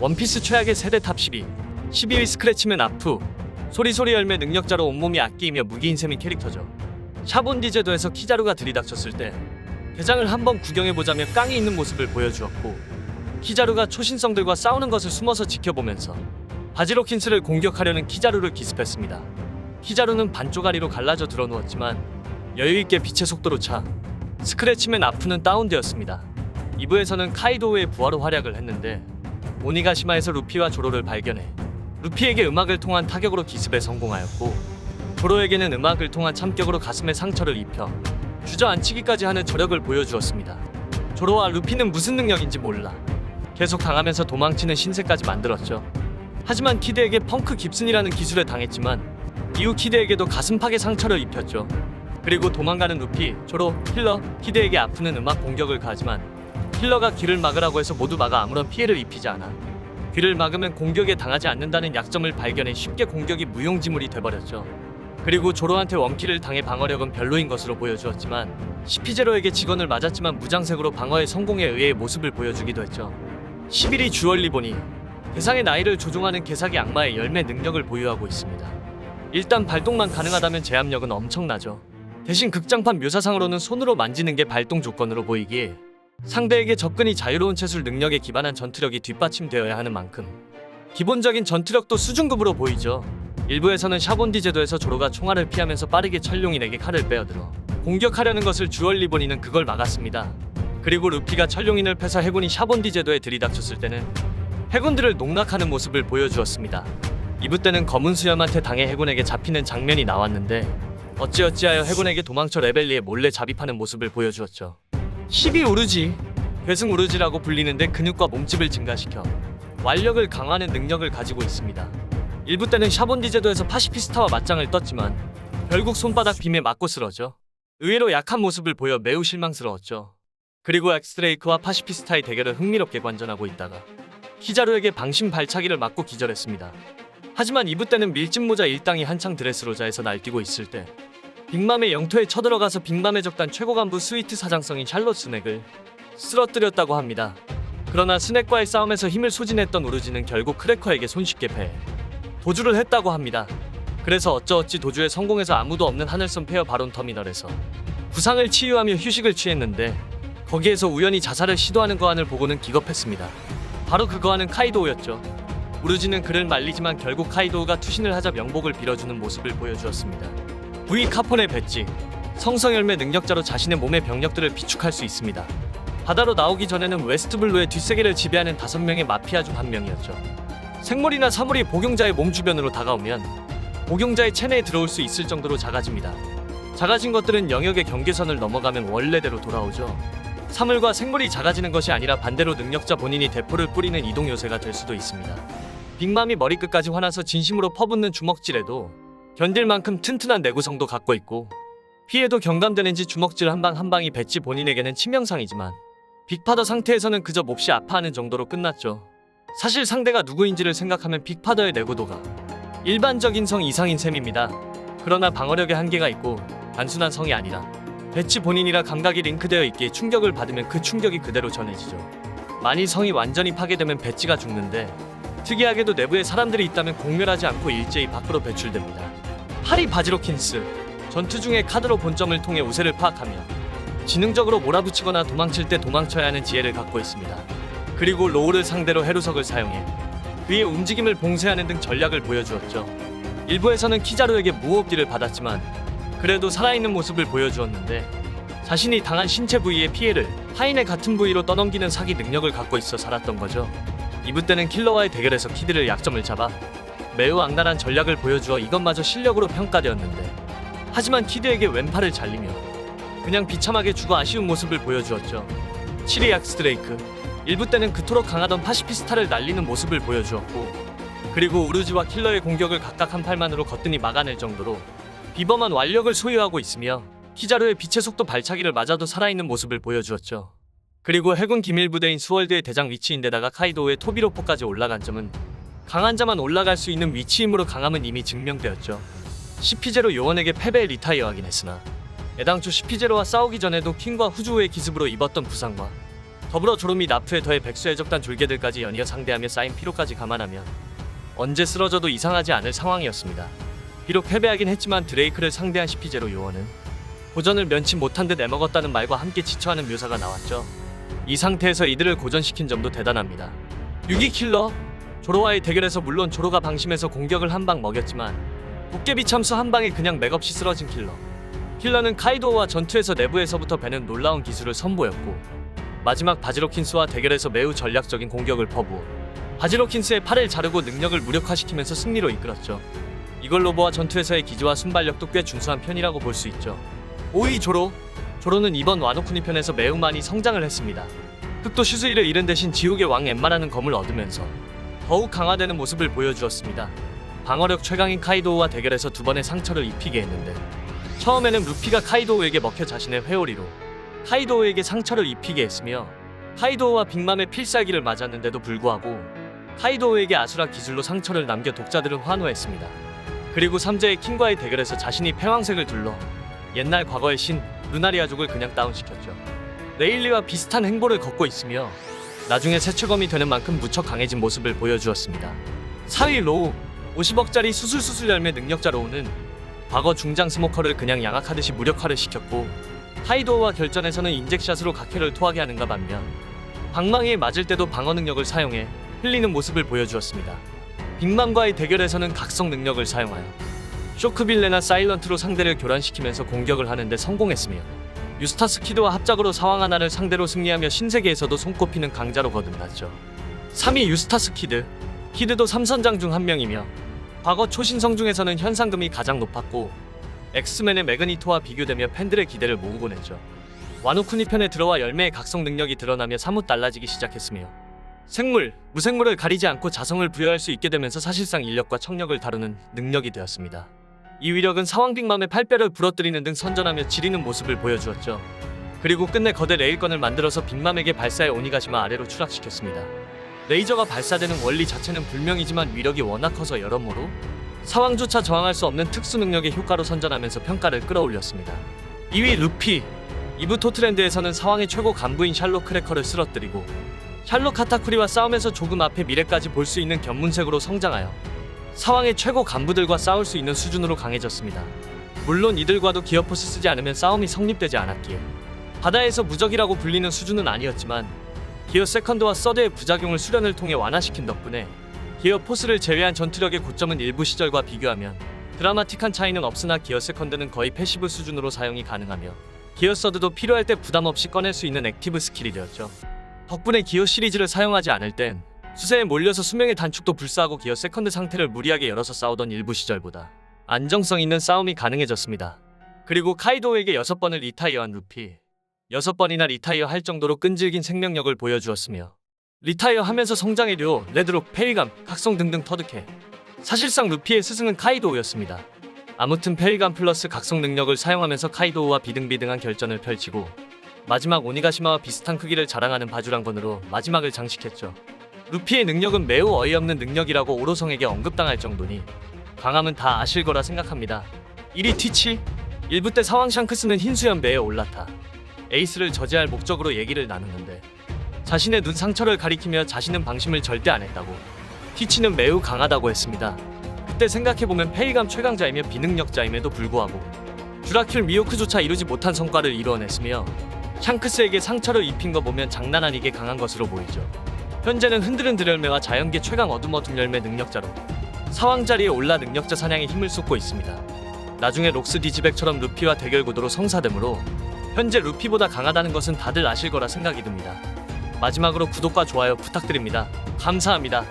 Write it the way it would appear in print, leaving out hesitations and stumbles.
원피스 최악의 세대 탑 12. 12위 스크래치맨 아프. 소리소리 열매 능력자로 온몸이 악기이며 무기인 셈인 캐릭터죠. 샤본디 제도에서 키자루가 들이닥쳤을 때 대장을 한번 구경해보자며 깡이 있는 모습을 보여주었고, 키자루가 초신성들과 싸우는 것을 숨어서 지켜보면서 바지로킨스를 공격하려는 키자루를 기습했습니다. 키자루는 반쪽아리로 갈라져 드러누웠지만 여유있게 빛의 속도로 차 스크래치맨 아프는 다운되었습니다. 2부에서는 카이도우의 부하로 활약을 했는데 오니가시마에서 루피와 조로를 발견해 루피에게 음악을 통한 타격으로 기습에 성공하였고, 조로에게는 음악을 통한 참격으로 가슴에 상처를 입혀 주저앉히기까지 하는 저력을 보여주었습니다. 조로와 루피는 무슨 능력인지 몰라 계속 당하면서 도망치는 신세까지 만들었죠. 하지만 키드에게 펑크 깁슨이라는 기술에 당했지만 이후 키드에게도 가슴 파괴 상처를 입혔죠. 그리고 도망가는 루피, 조로, 힐러, 키드에게 아프는 음악 공격을 가하지만 힐러가 귀를 막으라고 해서 모두 막아 아무런 피해를 입히지 않아 귀를 막으면 공격에 당하지 않는다는 약점을 발견해 쉽게 공격이 무용지물이 돼버렸죠. 그리고 조로한테 원킬을 당해 방어력은 별로인 것으로 보여주었지만 CP0에게 직원을 맞았지만 무장색으로 방어에 성공에 의해 모습을 보여주기도 했죠. 11위 주얼리보니. 대상의 나이를 조종하는 개사기 악마의 열매 능력을 보유하고 있습니다. 일단 발동만 가능하다면 제압력은 엄청나죠. 대신 극장판 묘사상으로는 손으로 만지는 게 발동 조건으로 보이기에 상대에게 접근이 자유로운 채술 능력에 기반한 전투력이 뒷받침되어야 하는 만큼 기본적인 전투력도 수준급으로 보이죠. 일부에서는 샤본디 제도에서 조로가 총알을 피하면서 빠르게 철룡인에게 칼을 빼어들어 공격하려는 것을 주얼리보니는 그걸 막았습니다. 그리고 루피가 철룡인을 패서 해군이 샤본디 제도에 들이닥쳤을 때는 해군들을 농락하는 모습을 보여주었습니다. 2부 때는 검은 수염한테 당해 해군에게 잡히는 장면이 나왔는데 어찌어찌하여 해군에게 도망쳐 레벨리에 몰래 잡입하는 모습을 보여주었죠. 12 우르지. 괴승 우르지라고 불리는데 근육과 몸집을 증가시켜 완력을 강화하는 능력을 가지고 있습니다. 일부 때는 샤본디 제도에서 파시피스타와 맞짱을 떴지만 결국 손바닥 빔에 맞고 쓰러져 의외로 약한 모습을 보여 매우 실망스러웠죠. 그리고 엑스드레이크와 파시피스타의 대결을 흥미롭게 관전하고 있다가 키자루에게 방심 발차기를 맞고 기절했습니다. 하지만 2부 때는 밀짚모자 일당이 한창 드레스로자에서 날뛰고 있을 때 빅맘의 영토에 쳐들어가서 빅맘의 적단 최고 간부 스위트 사장성인 샬롯 스낵을 쓰러뜨렸다고 합니다. 그러나 스낵과의 싸움에서 힘을 소진했던 우르지는 결국 크래커에게 손쉽게 패해 도주를 했다고 합니다. 그래서 어쩌어찌 도주에 성공해서 아무도 없는 하늘섬 페어 바론 터미널에서 부상을 치유하며 휴식을 취했는데 거기에서 우연히 자살을 시도하는 거한을 보고는 기겁했습니다. 바로 그 거한은 카이도우였죠. 우르지는 그를 말리지만 결국 카이도우가 투신을 하자 명복을 빌어주는 모습을 보여주었습니다. V 카폰의 배지. 성성열매 능력자로 자신의 몸의 병력들을 비축할 수 있습니다. 바다로 나오기 전에는 웨스트블루의 뒷세계를 지배하는 5명의 마피아 중 한 명이었죠. 생물이나 사물이 복용자의 몸 주변으로 다가오면 복용자의 체내에 들어올 수 있을 정도로 작아집니다. 작아진 것들은 영역의 경계선을 넘어가면 원래대로 돌아오죠. 사물과 생물이 작아지는 것이 아니라 반대로 능력자 본인이 대포를 뿌리는 이동 요새가 될 수도 있습니다. 빅맘이 머리끝까지 화나서 진심으로 퍼붓는 주먹질에도 견딜 만큼 튼튼한 내구성도 갖고 있고 피해도 경감되는지 주먹질 한 방 한 방이 배지 본인에게는 치명상이지만 빅파더 상태에서는 그저 몹시 아파하는 정도로 끝났죠. 사실 상대가 누구인지를 생각하면 빅파더의 내구도가 일반적인 성 이상인 셈입니다. 그러나 방어력에 한계가 있고 단순한 성이 아니라 배지 본인이라 감각이 링크되어 있기에 충격을 받으면 그 충격이 그대로 전해지죠. 만일 성이 완전히 파괴되면 배지가 죽는데 특이하게도 내부에 사람들이 있다면 공멸하지 않고 일제히 밖으로 배출됩니다. 하리 바지로킨스. 전투 중에 카드로 본점을 통해 우세를 파악하며 지능적으로 몰아붙이거나 도망칠 때 도망쳐야 하는 지혜를 갖고 있습니다. 그리고 로우를 상대로 해루석을 사용해 그의 움직임을 봉쇄하는 등 전략을 보여주었죠. 일부에서는 키자루에게 무호흡기를 받았지만 그래도 살아있는 모습을 보여주었는데 자신이 당한 신체 부위의 피해를 하인의 같은 부위로 떠넘기는 사기 능력을 갖고 있어 살았던 거죠. 2부 때는 킬러와의 대결에서 키드를 약점을 잡아 매우 악랄한 전략을 보여주어 이것마저 실력으로 평가되었는데 하지만 키드에게 왼팔을 잘리며 그냥 비참하게 죽어 아쉬운 모습을 보여주었죠. 7위 엑스드레이크. 1부 때는 그토록 강하던 파시피스타를 날리는 모습을 보여주었고 그리고 우르지와 킬러의 공격을 각각 한 팔만으로 거뜬히 막아낼 정도로 비범한 완력을 소유하고 있으며 키자루의 빛의 속도 발차기를 맞아도 살아있는 모습을 보여주었죠. 그리고 해군 기밀부대인 수월드의 대장 위치인데다가 카이도우의 토비로포까지 올라간 점은 강한 자만 올라갈 수 있는 위치이므로 강함은 이미 증명되었죠. CP0 요원에게 패배에 리타이어하긴 했으나 애당초 CP0와 싸우기 전에도 킹과 후주우의 기습으로 입었던 부상과 더불어 조로미 나프에 더해 백수의 적단 졸개들까지 연이어 상대하며 쌓인 피로까지 감안하면 언제 쓰러져도 이상하지 않을 상황이었습니다. 비록 패배하긴 했지만 드레이크를 상대한 시피제로 요원은 고전을 면치 못한 듯 애먹었다는 말과 함께 지쳐하는 묘사가 나왔죠. 이 상태에서 이들을 고전시킨 점도 대단합니다. 유기킬러 조로와의 대결에서 물론 조로가 방심해서 공격을 한 방 먹였지만 도깨비 참수 한 방에 그냥 맥없이 쓰러진 킬러는 카이도우와 전투에서 내부에서부터 배는 놀라운 기술을 선보였고 마지막 바지로킨스와 대결에서 매우 전략적인 공격을 퍼부어 바지로킨스의 팔을 자르고 능력을 무력화시키면서 승리로 이끌었죠. 이걸로 보아 전투에서의 기지와 순발력도 꽤 준수한 편이라고 볼 수 있죠. 5위 조로는 이번 와노쿠니 편에서 매우 많이 성장을 했습니다. 흑도 슈즈이를 잃은 대신 지옥의 왕 엠마라는 검을 얻으면서 더욱 강화되는 모습을 보여주었습니다. 방어력 최강인 카이도우와 대결에서 두 번의 상처를 입히게 했는데 처음에는 루피가 카이도우에게 먹혀 자신의 회오리로 카이도우에게 상처를 입히게 했으며 카이도우와 빅맘의 필살기를 맞았는데도 불구하고 카이도우에게 아수라 기술로 상처를 남겨 독자들은 환호했습니다. 그리고 3제의 킹과의 대결에서 자신이 패왕색을 둘러 옛날 과거의 신 루나리아족을 그냥 다운시켰죠. 레일리와 비슷한 행보를 걷고 있으며 나중에 새최검이 되는 만큼 무척 강해진 모습을 보여주었습니다. 4위 로우 50억짜리 수술수술 열매 능력자 로우는 과거 중장 스모커를 그냥 양악하듯이 무력화를 시켰고 카이도우와 결전에서는 인젝샷으로 각혈을 토하게 하는가 반면 방망이에 맞을 때도 방어 능력을 사용해 흘리는 모습을 보여주었습니다. 빅맘과의 대결에서는 각성 능력을 사용하여 쇼크빌레나 사일런트로 상대를 교란시키면서 공격을 하는데 성공했으며 유스타스 키드와 합작으로 사왕 하나를 상대로 승리하며 신세계에서도 손꼽히는 강자로 거듭났죠. 3위 유스타스 키드도 3선장 중 한 명이며 과거 초신성 중에서는 현상금이 가장 높았고 엑스맨의 매그니토와 비교되며 팬들의 기대를 모으곤 했죠. 와노쿠니 편에 들어와 열매의 각성 능력이 드러나며 사뭇 달라지기 시작했으며 생물, 무생물을 가리지 않고 자성을 부여할 수 있게 되면서 사실상 인력과 청력을 다루는 능력이 되었습니다. 이 위력은 사왕 빅맘의 팔뼈를 부러뜨리는 등 선전하며 지리는 모습을 보여주었죠. 그리고 끝내 거대 레일건을 만들어서 빅맘에게 발사해 오니가시마 아래로 추락시켰습니다. 레이저가 발사되는 원리 자체는 불명이지만 위력이 워낙 커서 여러모로 사왕조차 저항할 수 없는 특수 능력의 효과로 선전하면서 평가를 끌어올렸습니다. 2위 루피 2부 토트랜드에서는 사왕의 최고 간부인 샬롯 크래커를 쓰러뜨리고 샬롯 카타쿠리와 싸우면서 조금 앞에 미래까지 볼 수 있는 견문색으로 성장하여 사왕의 최고 간부들과 싸울 수 있는 수준으로 강해졌습니다. 물론 이들과도 기어포스 쓰지 않으면 싸움이 성립되지 않았기에 바다에서 무적이라고 불리는 수준은 아니었지만 기어 세컨드와 서드의 부작용을 수련을 통해 완화시킨 덕분에 기어 포스를 제외한 전투력의 고점은 일부 시절과 비교하면 드라마틱한 차이는 없으나 기어 세컨드는 거의 패시브 수준으로 사용이 가능하며 기어 서드도 필요할 때 부담 없이 꺼낼 수 있는 액티브 스킬이 되었죠. 덕분에 기어 시리즈를 사용하지 않을 땐 수세에 몰려서 수명의 단축도 불사하고 기어 세컨드 상태를 무리하게 열어서 싸우던 일부 시절보다 안정성 있는 싸움이 가능해졌습니다. 그리고 카이도우에게 6번을 리타이어한 루피 6번이나 리타이어 할 정도로 끈질긴 생명력을 보여주었으며 리타이어 하면서 성장의 료, 레드록, 페리감, 각성 등등 터득해 사실상 루피의 스승은 카이도우였습니다. 아무튼 페리감 플러스 각성 능력을 사용하면서 카이도우와 비등비등한 결전을 펼치고 마지막 오니가시마와 비슷한 크기를 자랑하는 바주랑건으로 마지막을 장식했죠. 루피의 능력은 매우 어이없는 능력이라고 오로성에게 언급당할 정도니 강함은 다 아실 거라 생각합니다. 1위 티치 1부 때 사왕 샹크스는 흰수염 배에 올라타 에이스를 저지할 목적으로 얘기를 나누는데 자신의 눈 상처를 가리키며 자신은 방심을 절대 안 했다고 티치는 매우 강하다고 했습니다. 그때 생각해보면 페이감 최강자이며 비능력자임에도 불구하고 쥬라큘 미호크조차 이루지 못한 성과를 이루어냈으며 샹크스에게 상처를 입힌 거 보면 장난 아니게 강한 것으로 보이죠. 현재는 흔들흔들 열매와 자연계 최강 어둠 열매 능력자로 사왕 자리에 올라 능력자 사냥에 힘을 쏟고 있습니다. 나중에 록스 디지백처럼 루피와 대결 구도로 성사되므로 현재 루피보다 강하다는 것은 다들 아실 거라 생각이 듭니다. 마지막으로 구독과 좋아요 부탁드립니다. 감사합니다.